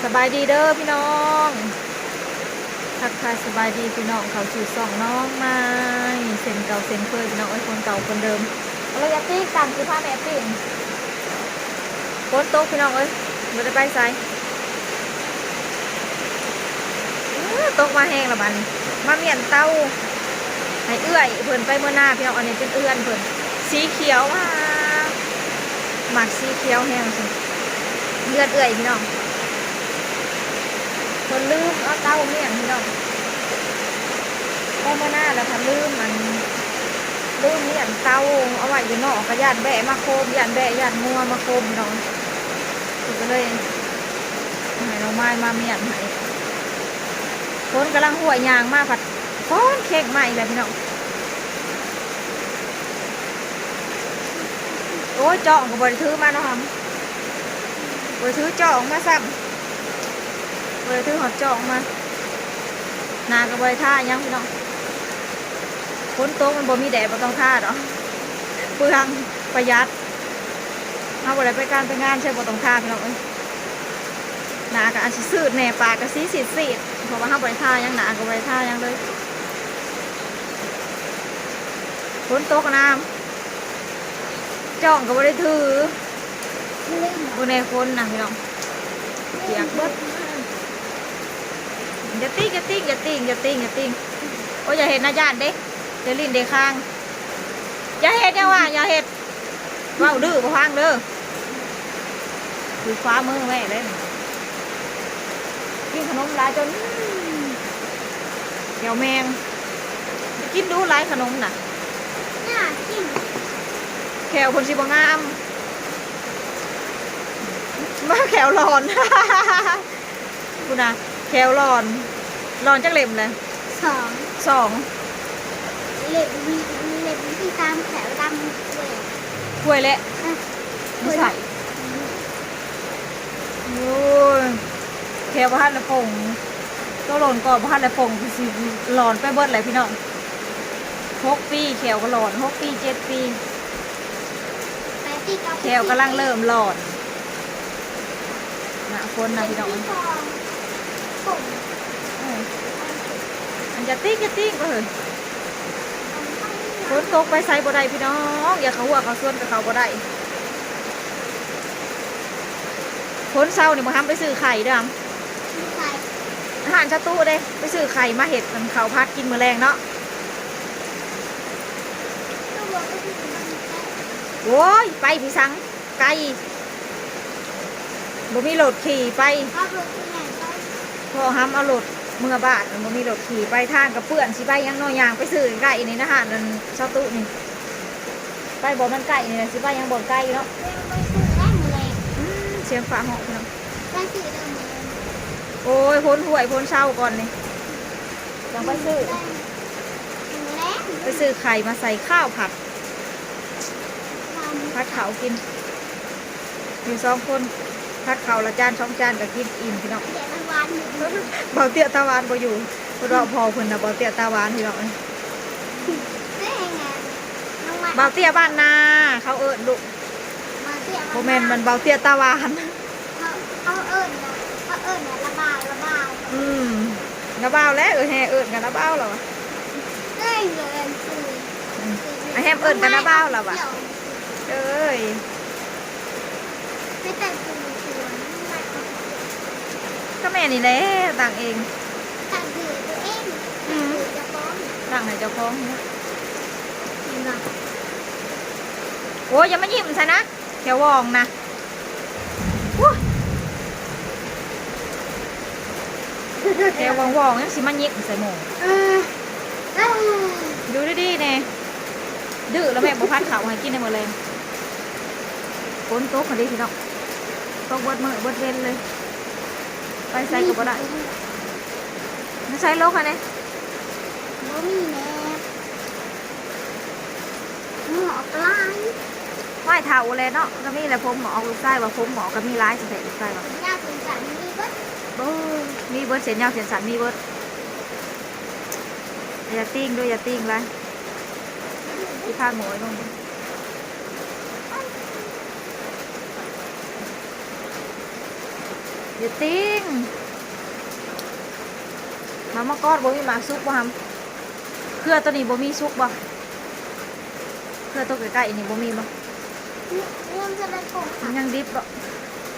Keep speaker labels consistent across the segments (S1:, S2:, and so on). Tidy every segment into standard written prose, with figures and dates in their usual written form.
S1: สบายดีเด้อพี่น้องทักทายสบายดีพี่น้องเขาสู่สองน้องไม้เซ็นเก่าเซ็นเคยพี่น้องไอ้คนเก่าคนเดิมเราอยากตีกันคือผ้าแม่ตีโคตรโต๊ะพี่น้องเอ้ยเราจะไปใส่โต๊ะมาแห้งละบันมาเมียนเต้าให้เอื้อยเพิ่นไปเมื่อหน้าพี่น้องอันนี้เป็นเอื้อนเพิ่นสีเขียวมาหมักสีเขียวแห้งสิเลือดเอื้อยพี่น้องคนลืมเอาเต้าเมี่ยงพี่น้องได้เมื่อหน้าแล้วค่ะลืมเมี่ยงเต้าเอาไว้อยู่นอกกระยานแบะมาโคมยานแบะยานงัวมาโคมพี่น้องก็เลยให้เราไม้มาเมี่ยงให้คนกำลังหัวยางมาผัดก้อนเค้กใหม่เลยพี่น้องโอ้ยเจาะกับบริถือมาเนาะครับบริถือเจาะมาซ้ำบริถือหอดเจาะมานากับบริท่ายังพี่น้องฝนตกมันบ่มีแดดบ่ต้องท่าดอกเปลืองประหยัดเอาบ่ได้ไปการไปงานใช่บ่ต้องท่าพี่น้องเอ้ยหนากับอันสิสืดแหน่ปากกับสีสีดเพราะว่าเฮาบ่ได้ท่ายังหนากับบริท่ายังเลยฝนตกน้ำจ้องกับบริถือบ่ในฝนนะพี่น้องเปียกเบิดอย่าติ้งโอ้ยอย่าเห็นนะญาติเด้เดี๋ยวลิ้นเดี๋ยวข้างอย่าเห็ดเนี่ยว่าอย่าเห็ดว่าวดื้อบ่ฟังเด้อคือฟ้ามือแม่เลยกินขนมหลายจนเดี๋ยวแมงกินดูหลายขนมน่ะแขวคนสิบงามมาแขวหลอนคุณนะแขวหลอนจักเล่มเลยสอง
S2: เล็บที่ตามแถวดำเลย
S1: ถ้วยเละไม่ใส่โอ้ยแขวพัดละพงก็หลอนก่อนพัดละพงคือสิหลอนไปเบิดเลยพี่น้อง6 ปีแขวก็หลอน6 ปี 7 ปีแขวกำลังเริ่มหลอนนะคนนะพี่น้องอันจะติ๊กก็เหรอฝนตกไปใส่บ่ได้พี่น้องอย่าเขาหัวเขาส่วนกับเขาบ่ได้ฝนเศร้านี่มาทำไปซื้อไข่ด้วยอาหารชาตู้เด้ไปซื้อไข่มาเห็ดเขาพัดกินมื้อแรงเนาะโว้ยไปพี่สังไก่บ่มีรถขี่ไปพอห้ำเอารถเมื่อบ้านบ่มีรถขี่ไปทางกับเปื่อนสิไปยังน้อยยางไปซื้อไก่นี่นะฮะนั่นชาวตู้นี่ไปบ่มันไก่นี่สิไปยังบ่ไก่เนาะเสียงฝาหอกเนาะโอ้ยพ้นห่วยพ้นเศร้าก่อนนี่ยังไปซื้อไข่มาใส่ข้าวผัดเขากินอยู่2 คนพัดเขาละจาน2 จานก็กินอิ่มพี่น้องเบาเตี้ยตะวันบ่อยู่เพราะว่าพอเพิ่นน่ะเบาเตี้ยตะวันพี่น้องเบาเตี้ยบ้านนาเขาเอิ้นลูกบ่แม่นมันเบาเตี้ยตะวัน
S2: เขาเอิ้นระบาว
S1: ระบาวแล้วแห่เอิ้นกันระบาวแล้วแฮมเอิ้นกันระบาวแล้วว่ะเอ้ย
S2: ไม่แต่ง
S1: ก็แม่นี่แหละต่างเอง
S2: ต่างถือตัวเองจะฟ้อง
S1: ต่างให้เจ้าของโอ้ยอย่ามายิ้มซะนะแขววองนะแขววองยังสิมายิ้มใส่หมูดูดีๆแน่ดื้อแล้วแม่บ่พัดเขาให้กินได้หมดเลยฝนตกมาดิพี่น้องตกเบิดมือเบิดเว้นเลยไปใส่ก็บ่ได้ไม่ใส่โลกค่ะเนี่ย
S2: บ่มีแน่หมอกลาย
S1: ไหว้เท้าเลยเนาะก็มีแหละผมหมอลูกไส้ว่าผมหมอก็มีร้ายใส่ลูกไส้ว่า
S2: ยาสงสารมีเบิด
S1: มีเบิดเสียนยาวเสียนสันมีเบิดอย่าติ้งด้วยอย่าติ้งเลยที่ผ้าหมวยลง อย่าติ้งมามะกอดบ่มีหมากซุกบ่ฮัมเครือตัวนี้บ่มีซุกบ่เครือตัวใกล้ๆนี่บ่มีบ่
S2: ยังจะได้ส่ง
S1: มันยังดิบบ่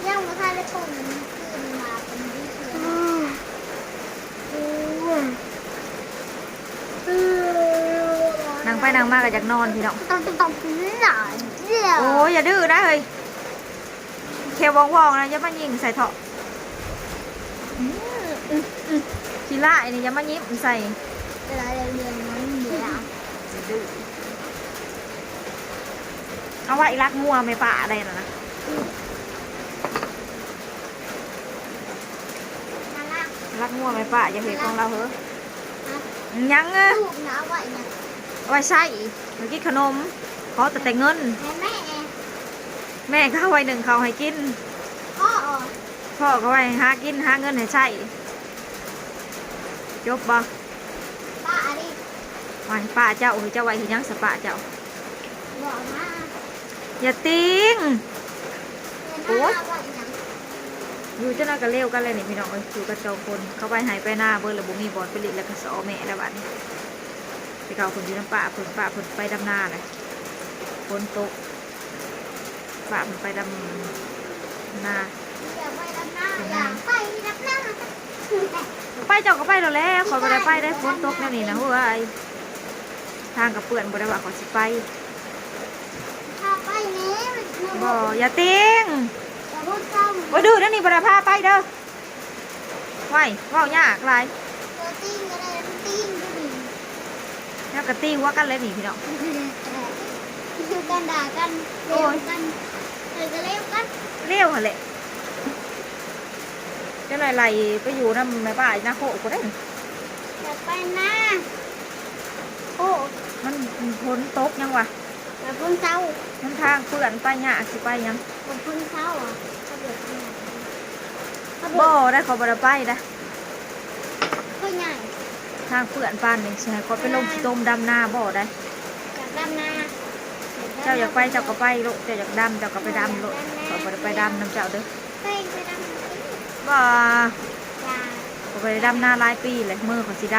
S2: ยังไม่ทันได้ส่งมันคืนมาเป็นวิเชียน
S1: นางไปนางมาก็อยากนอนพี่น้อง
S2: ต้องหลานเดียว
S1: โอ้ยอย่าดื้อนะเฮ้ยแค่ว่องๆนะอย่ามายิงใส่เถาะขี้ละไอ้นี่อย่ามายิ้มใส่
S2: เวลาเรียนนั้นเดียว
S1: อย่าดื้อเอาไว้รักงัวไม่ป่าอะไรน่ะนะ
S2: นั่นละ
S1: รักงัวไม่ป่าอย่าเห็นของเราเหรอยังเอ้อ
S2: ลูกนะไว้เนี่ย
S1: เอาไว้ใส่เมื่อกี้ขนมขอแต่เงิน
S2: แม่
S1: แม่ก็เอาไว้หนึ่งเขาให้กิน
S2: พ่อ
S1: พ่อก็ไว้หากินหาเงินให้ใช้จบบ่
S2: ป้าดิ
S1: ไว้ป้าเจ้าหรือเจ้าไว้ที่ยังสปะเจ้า
S2: บอกมา
S1: อย่าติ้ง
S2: โอ้ยไว้เนี่ย
S1: อยู่เจ้าน้าก็เร็วกันเลยนี่พี่น้องเอ้ยอยู่กับเจ้าคนเขาไปหายไปหน้าเบอร์ระบุมีบอลไปลิแล้วก็สอแม่แล้วบัดนี้ไปเก่าคนอยู่น้ำป่าเพิ่นป่าเพิ่นไปดำนาเลยฝนตกป่าเพิ่นไปดำนา
S2: อย่าไปดำน้ำอย่าไปดำน้ำ
S1: ไปเจ้าก็ไปแล้วแหล้วขอยบ่ได้ไปได้ฝนตกแน่นี่นะเฮ้ยทางกับเปื่อนบ่ได้ว่าขอยสิไป
S2: ถ้าไปเนี้ย
S1: บ่อย่าติ้ง
S2: จะพูดเจ้า
S1: บ่ดื้อเด้อนี่บ่ได้พาไปเด้อไว้เว้ายากหลาย
S2: เจอติ้งก็ได้ติ้งก็ดี
S1: แล้วก็ตีหัวกันเลยนี่พี่น้อง
S2: คือกันด่ากันเลี้ยวกันเลยก็เลี้ยวกัน
S1: เร็วหั่นแหละเจ้าหน่อยไหลไปอยู่นำแม่ป้าอีกนะโคก็ได้
S2: อย่าไปนะโอ้
S1: มันฝนตกยังวะ
S2: อย่าพุ่งเจ้า
S1: มันทางเปื่อนไปยากสิไปยัง
S2: อย่าพุ่งเจ้าอ่ะเขาเดือดขนาดนี้เขา
S1: บ่
S2: เดือด
S1: ได้เขาบ่ได้ไปนะ
S2: ก็ใหญ่
S1: ทางเปื่อนปานนี่สิให้เขาไปลงขี้ต้มดำนาบ่ได้
S2: จากดำนา
S1: เจ้าอยากไปเจ้าก็ไปโลดเจ้าอยากดำเจ้าก็ไปดำโลดเขาบ่ได้ไปดำน้ำเจ้าเด้อ
S2: ไปดำนา
S1: บ่
S2: จ้า
S1: เขาไปดำนาหลายปีเลยมือเขาสิด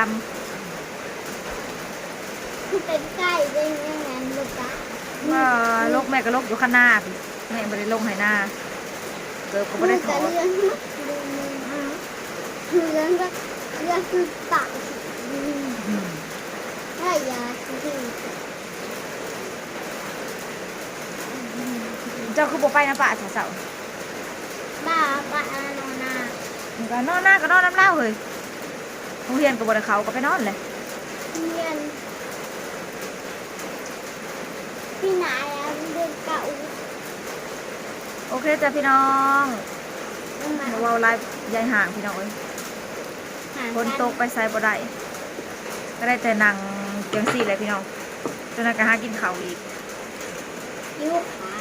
S2: เป็นไก่เป็นยังไงลูกจ้า
S1: ำบ่ลกแม่ก็ลกอยู่ข้างหน้าพี่แม่บ่ได้ลงให้หน้าเกิดก็บ่ได้ถอด
S2: เรื่องเรื่องก็เรื่องคือตายได้ยาที่
S1: เจ้าคือบ่ไปนะป้าเสา
S2: บ้าบ้าอานอนา
S1: ๆก็นอนหน้าก็นอนน้ำเล่าเฮ้ยโรงเรียนก็บ่ได้เขาก็ไปนอนเลย
S2: เรียนที่ไหนอะเรียนเก่า
S1: โอเคจ้ะพี่น้อง
S2: มา
S1: เว้าไลฟ์ยายห่างพี่น้องเอ้ยฝนตกไปไสบ่ได้ก็ได้แต่นั่งเตียงซี่เลยพี่น้องจนนั้นก็หากินข้าวอีก
S2: ยุคขา